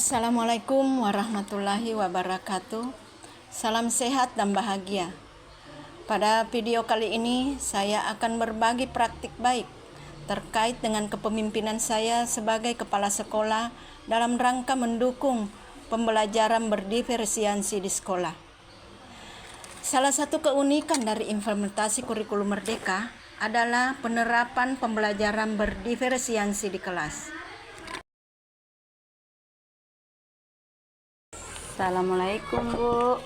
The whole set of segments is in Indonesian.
Assalamualaikum warahmatullahi wabarakatuh. Salam sehat dan bahagia. Pada video kali ini saya akan berbagi praktik baik terkait dengan kepemimpinan saya sebagai kepala sekolah dalam rangka mendukung pembelajaran berdiferensiasi di sekolah. Salah satu keunikan dari implementasi kurikulum Merdeka adalah penerapan pembelajaran berdiferensiasi di kelas. Assalamualaikum, Bu.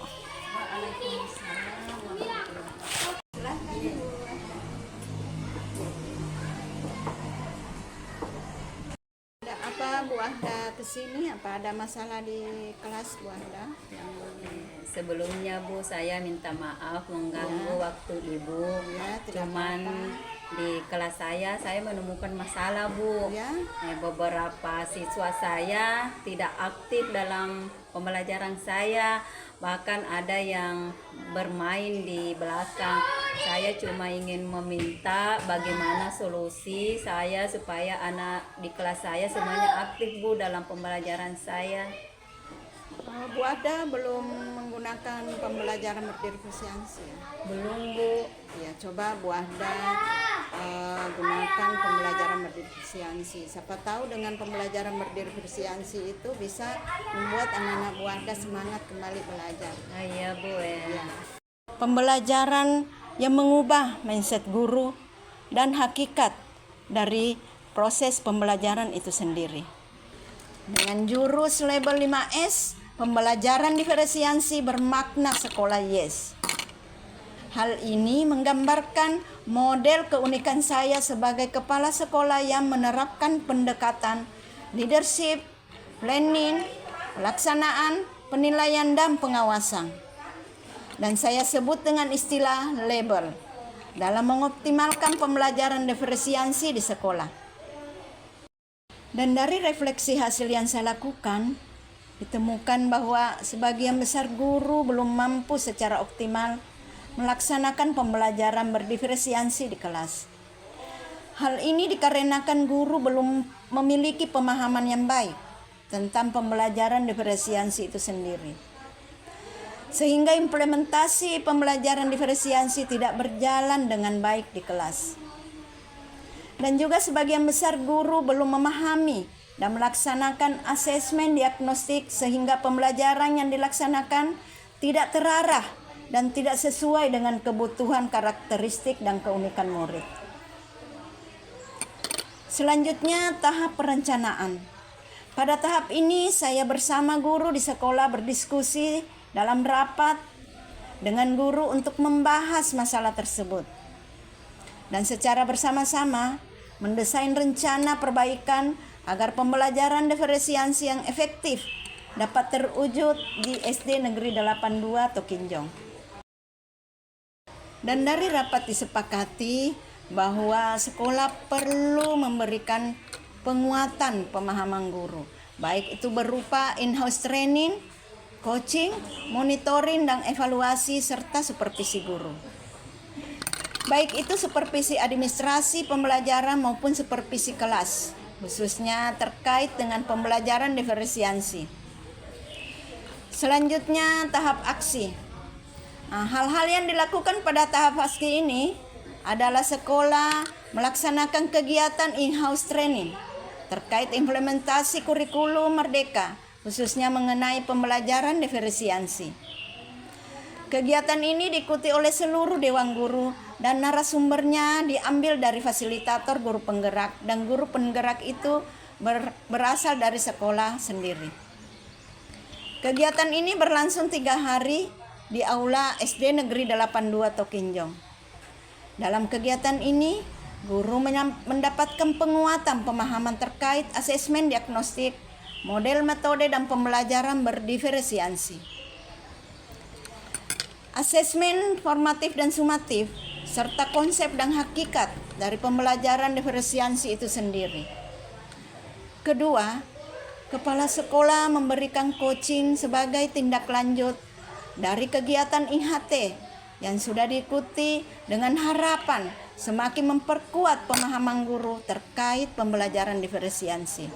Ada apa Bu Ahda kesini? Apa ada masalah di kelas Bu Ahda? Sebelumnya Bu, saya minta maaf mengganggu waktu Ibu. Cuman di kelas saya menemukan masalah Bu. Beberapa siswa saya tidak aktif dalam pembelajaran saya, bahkan ada yang bermain di belakang. Saya cuma ingin meminta bagaimana solusi saya supaya anak di kelas saya semuanya aktif Bu dalam pembelajaran saya. Bu Ahda belum menggunakan pembelajaran berdiferensiasi ya? Belum Bu. Ya, coba Bu Ahda gunakan pembelajaran berdiferensiasi. Siapa tahu dengan pembelajaran berdiferensiasi itu bisa membuat anak-anak Bu Ahda semangat kembali belajar. Iya Bu ya. Pembelajaran yang mengubah mindset guru dan hakikat dari proses pembelajaran itu sendiri. Dengan jurus label 5S, pembelajaran diferensiasi bermakna sekolah yes. Hal ini menggambarkan model keunikan saya sebagai kepala sekolah yang menerapkan pendekatan leadership, planning, pelaksanaan, penilaian, dan pengawasan. Dan saya sebut dengan istilah label dalam mengoptimalkan pembelajaran diferensiasi di sekolah. Dan dari refleksi hasil yang saya lakukan, ditemukan bahwa sebagian besar guru belum mampu secara optimal melaksanakan pembelajaran berdiferensiasi di kelas. Hal ini dikarenakan guru belum memiliki pemahaman yang baik tentang pembelajaran diferensiasi itu sendiri. Sehingga implementasi pembelajaran diferensiasi tidak berjalan dengan baik di kelas. Dan juga sebagian besar guru belum memahami dan melaksanakan asesmen diagnostik sehingga pembelajaran yang dilaksanakan tidak terarah dan tidak sesuai dengan kebutuhan karakteristik dan keunikan murid. Selanjutnya, tahap perencanaan. Pada tahap ini saya bersama guru di sekolah berdiskusi dalam rapat dengan guru untuk membahas masalah tersebut. Dan secara bersama-sama mendesain rencana perbaikan agar pembelajaran diferensiasi yang efektif dapat terwujud di SD Negeri 82 Tokinjong. Dan dari rapat disepakati bahwa sekolah perlu memberikan penguatan pemahaman guru, baik itu berupa in-house training, coaching, monitoring, dan evaluasi serta supervisi guru. Baik itu supervisi administrasi pembelajaran maupun supervisi kelas, khususnya terkait dengan pembelajaran diferensiasi. Selanjutnya, tahap aksi. Hal-hal yang dilakukan pada tahap aksi ini adalah sekolah melaksanakan kegiatan in-house training terkait implementasi kurikulum Merdeka, khususnya mengenai pembelajaran diferensiasi. Kegiatan ini diikuti oleh seluruh dewan guru dan narasumbernya diambil dari fasilitator guru penggerak, dan guru penggerak itu berasal dari sekolah sendiri. Kegiatan ini berlangsung 3 hari di aula SD Negeri 82 Tokinjong. Dalam kegiatan ini, guru mendapatkan penguatan pemahaman terkait asesmen diagnostik, model metode dan pembelajaran berdiferensiasi. Asesmen formatif dan sumatif, serta konsep dan hakikat dari pembelajaran diferensiasi itu sendiri. Kedua, kepala sekolah memberikan coaching sebagai tindak lanjut dari kegiatan IHT yang sudah diikuti dengan harapan semakin memperkuat pemahaman guru terkait pembelajaran diferensiasi.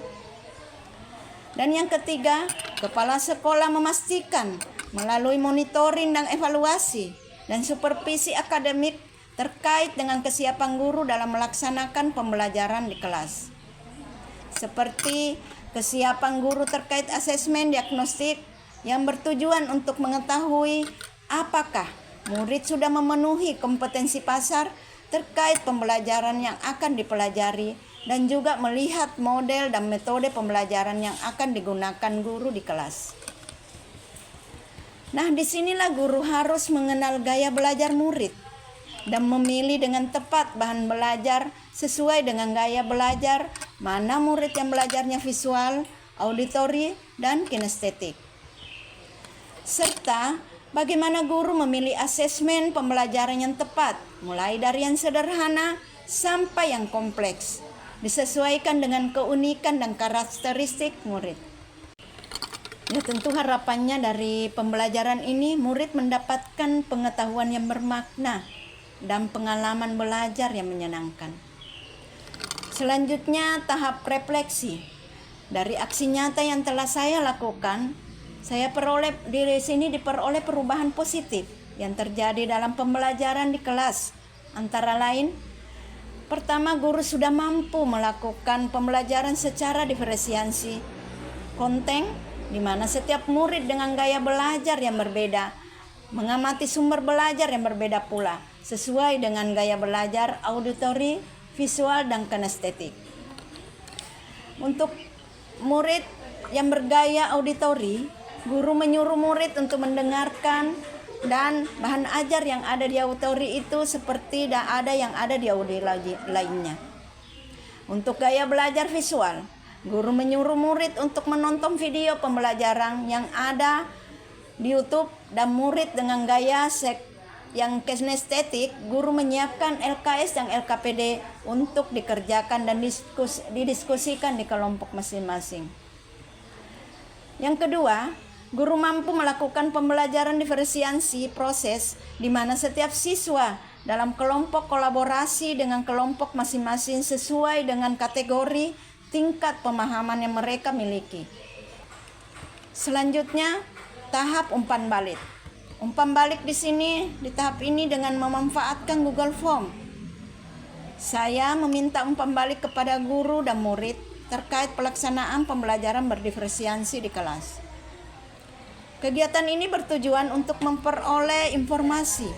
Dan yang ketiga, kepala sekolah memastikan melalui monitoring dan evaluasi dan supervisi akademik terkait dengan kesiapan guru dalam melaksanakan pembelajaran di kelas. Seperti kesiapan guru terkait asesmen diagnostik yang bertujuan untuk mengetahui apakah murid sudah memenuhi kompetensi pasar terkait pembelajaran yang akan dipelajari dan juga melihat model dan metode pembelajaran yang akan digunakan guru di kelas. Nah, disinilah guru harus mengenal gaya belajar murid dan memilih dengan tepat bahan belajar sesuai dengan gaya belajar mana murid yang belajarnya visual, auditori, dan kinestetik. Serta bagaimana guru memilih asesmen pembelajaran yang tepat, mulai dari yang sederhana sampai yang kompleks, disesuaikan dengan keunikan dan karakteristik murid. Ya, tentu harapannya dari pembelajaran ini murid mendapatkan pengetahuan yang bermakna dan pengalaman belajar yang menyenangkan. Selanjutnya tahap refleksi. Dari aksi nyata yang telah saya lakukan, saya diperoleh perubahan positif yang terjadi dalam pembelajaran di kelas. Antara lain, pertama, guru sudah mampu melakukan pembelajaran secara diferensiasi konten, di mana setiap murid dengan gaya belajar yang berbeda, mengamati sumber belajar yang berbeda pula, sesuai dengan gaya belajar auditori, visual, dan kinestetik. Untuk murid yang bergaya auditori, guru menyuruh murid untuk mendengarkan dan bahan ajar yang ada di auditori itu seperti ada yang ada di auditori lainnya. Untuk gaya belajar visual, guru menyuruh murid untuk menonton video pembelajaran yang ada di YouTube, dan murid dengan gaya yang kinestetik, guru menyiapkan LKS dan LKPD untuk dikerjakan dan didiskusikan di kelompok masing-masing. Yang kedua, guru mampu melakukan pembelajaran diferensiasi proses di mana setiap siswa dalam kelompok kolaborasi dengan kelompok masing-masing sesuai dengan kategori tingkat pemahaman yang mereka miliki. Selanjutnya, tahap umpan balik. Umpan balik di tahap ini dengan memanfaatkan Google Form. Saya meminta umpan balik kepada guru dan murid terkait pelaksanaan pembelajaran berdiferensiasi di kelas. Kegiatan ini bertujuan untuk memperoleh informasi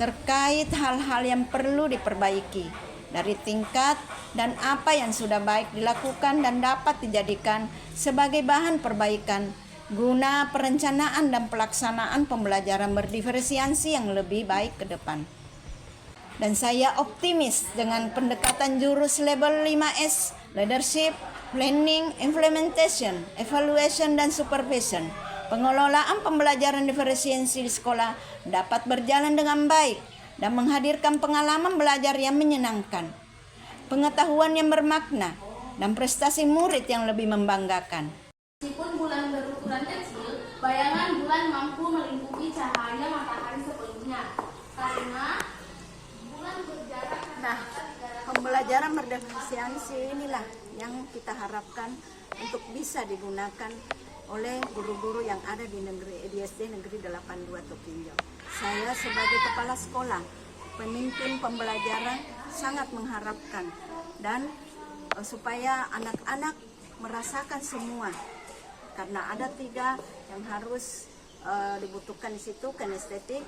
terkait hal-hal yang perlu diperbaiki dari tingkat dan apa yang sudah baik dilakukan dan dapat dijadikan sebagai bahan perbaikan guna perencanaan dan pelaksanaan pembelajaran berdiferensiasi yang lebih baik ke depan. Dan saya optimis dengan pendekatan jurus label 5S, leadership, planning, implementation, evaluation, dan supervision. Pengelolaan pembelajaran diferensiasi di sekolah dapat berjalan dengan baik dan menghadirkan pengalaman belajar yang menyenangkan, pengetahuan yang bermakna, dan prestasi murid yang lebih membanggakan. Meskipun bulan berukuran kecil, bayangan bulan mampu melingkupi cahaya matahari sepenuhnya. Karena bulan berjarak. Nah, pembelajaran berdiferensiasi inilah yang kita harapkan untuk bisa digunakan oleh guru-guru yang ada di SD Negeri 82 Tokinjo. Saya sebagai kepala sekolah, pemimpin pembelajaran sangat mengharapkan dan supaya anak-anak merasakan semua, karena ada 3 yang harus dibutuhkan di situ, kinestetik,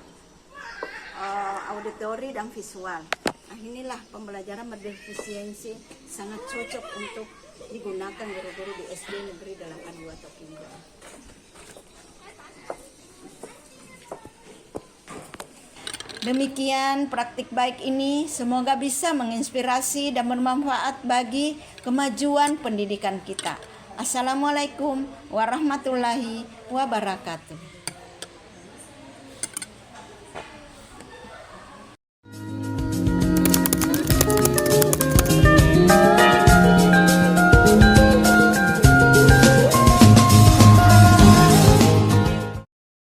auditori, dan visual. Nah, inilah pembelajaran berdiferensiasi sangat cocok untuk digunakan guru-guru di SD Negeri 82 Tokinjo. Demikian praktik baik ini, semoga bisa menginspirasi dan bermanfaat bagi kemajuan pendidikan kita. Assalamualaikum warahmatullahi wabarakatuh.